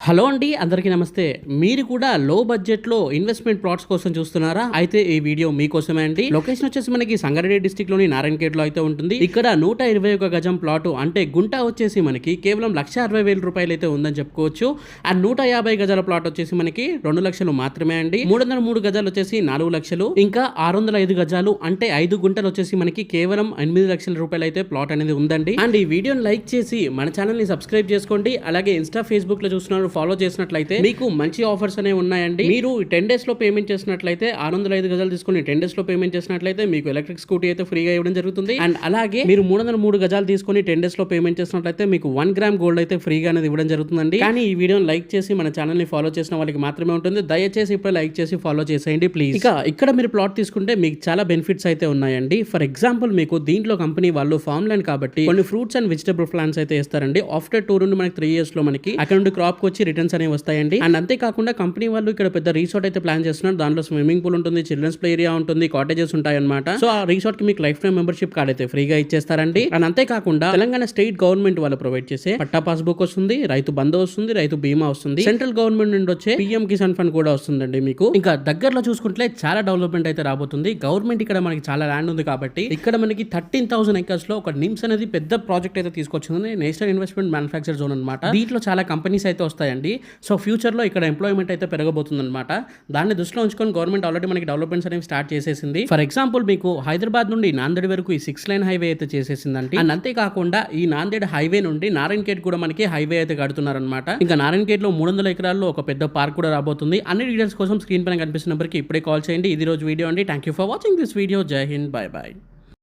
Hello అండి, అందరికీ నమస్తే. మీరు కూడా లో బడ్జెట్ లో ఇన్వెస్ట్మెంట్ ప్లాట్స్ కోసం చూస్తున్నారా? అయితే ఈ వీడియో మీకోసమే అండి. లొకేషన్ వచ్చేసి మనకి సంగారెడ్డి డిస్ట్రిక్ట్ లోని నారాయణఖేడ్ లో అయితే ఉంటుంది. ఇక్కడ 121 గజం ప్లాట్ అంటే గుంట వచ్చేసి మనకి కేవలం 1,60,000 రూపాయలు అయితే ఉందని చెప్పుకోవచ్చు. అండ్ 150 గజాల ప్లాట్ వచ్చేసి మనకి 2 లక్షలు మాత్రమే అండి. 303 గజాలు వచ్చేసి 4 లక్షలు, ఇంకా 605 గజాలు అంటే 5 గుంటలు వచ్చేసి మనకి కేవలం 8 లక్షల రూపాయలు అయితే ప్లాట్ అనేది ఉందండి. అండ్ ఈ వీడియోని లైక్ చేసి మన ఛానల్ ని సబ్స్క్రైబ్ చేసుకోండి. అలాగే ఇన్స్టా ఫేస్బుక్ లో చూస్తున్నారు ఫాలో చేసినట్లయితే మీకు మంచి ఆఫర్స్ అనేవి ఉన్నాయండి. మీరు 10 డేస్ లో పేమెంట్ చేసినట్లయితే 605 గజాలు తీసుకుని 10 డేస్ లో పేమెంట్ చేసినట్లయితే మీకు ఎలక్ట్రిక్ స్కూటీ అయితే ఫ్రీగా ఇవ్వడం జరుగుతుంది. అండ్ అలాగే మీరు 303 గజాలు తీసుకుని 10 డేస్ లో పేమెంట్ చేసినట్లయితే మీకు 1 గ్రామ్ గోల్డ్ అయితే ఫ్రీగా అనేది ఇవ్వడం జరుగుతుందండి. కానీ ఈ వీడియోని లైక్ చేసి మన ఛానల్ ని ఫాలో చేసిన వాళ్ళకి మాత్రమే ఉంటుంది. దయచేసి ఇప్పుడు లైక్ చేసి ఫాలో చేసేయండి ప్లీజ్. ఇక ఇక్కడ మీరు ప్లాట్ తీసుకుంటే మీకు చాలా బెనిఫిట్స్ అయితే ఉన్నాయండి. ఫర్ ఎగ్జాంపుల్ మీకు దీంట్లో కంపెనీ వాళ్ళు ఫార్మ్ ల్యాండ్ కాబట్టి కొన్ని ఫ్రూట్స్ అండ్ వెజిటబుల్ ప్లాంట్స్ అయితే ఇస్తారండి. ఆఫ్టర్ 2 నుండి మనకి 3 ఇయర్స్ లో మనకి అక్కడ నుండి క్రాప్ వచ్చి రిటర్న్స్ అనేవి వస్తాయండి. అండ్ అంతేకాకుండా కంపెనీ వాళ్ళు ఇక్కడ పెద్ద రిసార్ట్ అయితే ప్లాన్ చేస్తున్నారు. దాంట్లో స్విమ్మింగ్ పూల్ ఉంటుంది, చిల్డ్రన్స్ ప్లే ఏరియా ఉంటుంది, కాటేజెస్ ఉంటాయి అన్నమాట. సో ఆ రిసార్ట్ కి మీకు లైఫ్ టైం మెంబర్షిప్ కార్డ్ అయితే ఫ్రీగా ఇచ్చేస్తారండి. అండ్ అంతేకాకుండా తెలంగాణ స్టేట్ గవర్నమెంట్ వాళ్ళు ప్రొవైడ్ చేసే పట్టా పాస్బుక్ వస్తుంది, రైతు బంధు వస్తుంది, రైతు బీమా వస్తుంది, సెంట్రల్ గవర్నమెంట్ నుండి వచ్చే పిఎం కిసాన్ ఫండ్ కూడా వస్తుందండి మీకు. ఇంకా దగ్గరలో చూసుకుంటే చాలా డెవలప్మెంట్ అయితే రాబోతుంది. గవర్నమెంట్ ఇక్కడ మనకి చాలా ల్యాండ్ ఉంది కాబట్టి ఇక్కడ మనకి 13,000 ఎకర్స్ లో ఒక నిమ్స్ అనేది పెద్ద ప్రాజెక్ట్ అయితే తీసుకొచ్చింది. నేషనల్ ఇన్వెస్ట్మెంట్ మ్యానుఫ్యాక్చర్ జోన్ అనమాట. దీంట్లో చాలా కంపెనీస్ అయితే వస్తాయండి. సో ఫ్యూచర్ లో ఇక్కడ ఎంప్లాయ్మెంట్ అయితే పెరగబోతుంది అనమాట. దాన్ని దృష్టిలో ఉంచుకొని గవర్నమెంట్ ఆల్రెడీ మనకి డెవలప్మెంట్స్ అనేవి స్టార్ట్ చేసేసింది. ఫర్ ఎగ్జాంపుల్ మీకు హైదరాబాద్ నుండి నాందేడ్ వరకు ఈ 6 లైన్ హైవే అయితే చేసేసిందండి. అండ్ అంతేకాకుండా ఈ నాందేడ్ హైవే నుండి నారాయణఖేడ్ కూడా మనకి హైవే అయితే కడుతున్నారనమాట. ఇంకా నారాయణఖేడ్ లో 300 ఎకరాల్లో ఒక పెద్ద పార్క్ కూడా రాబోతుంది. అన్ని డీటెయిల్స్ కోసం స్క్రీన్ పైన కనిపిస్తున్న నెంబర్కి ఇప్పుడే కాల్ చేయండి. ఇది రోజు వీడియో అండి. Thank you for watching this video. జై హింద్, బై బై.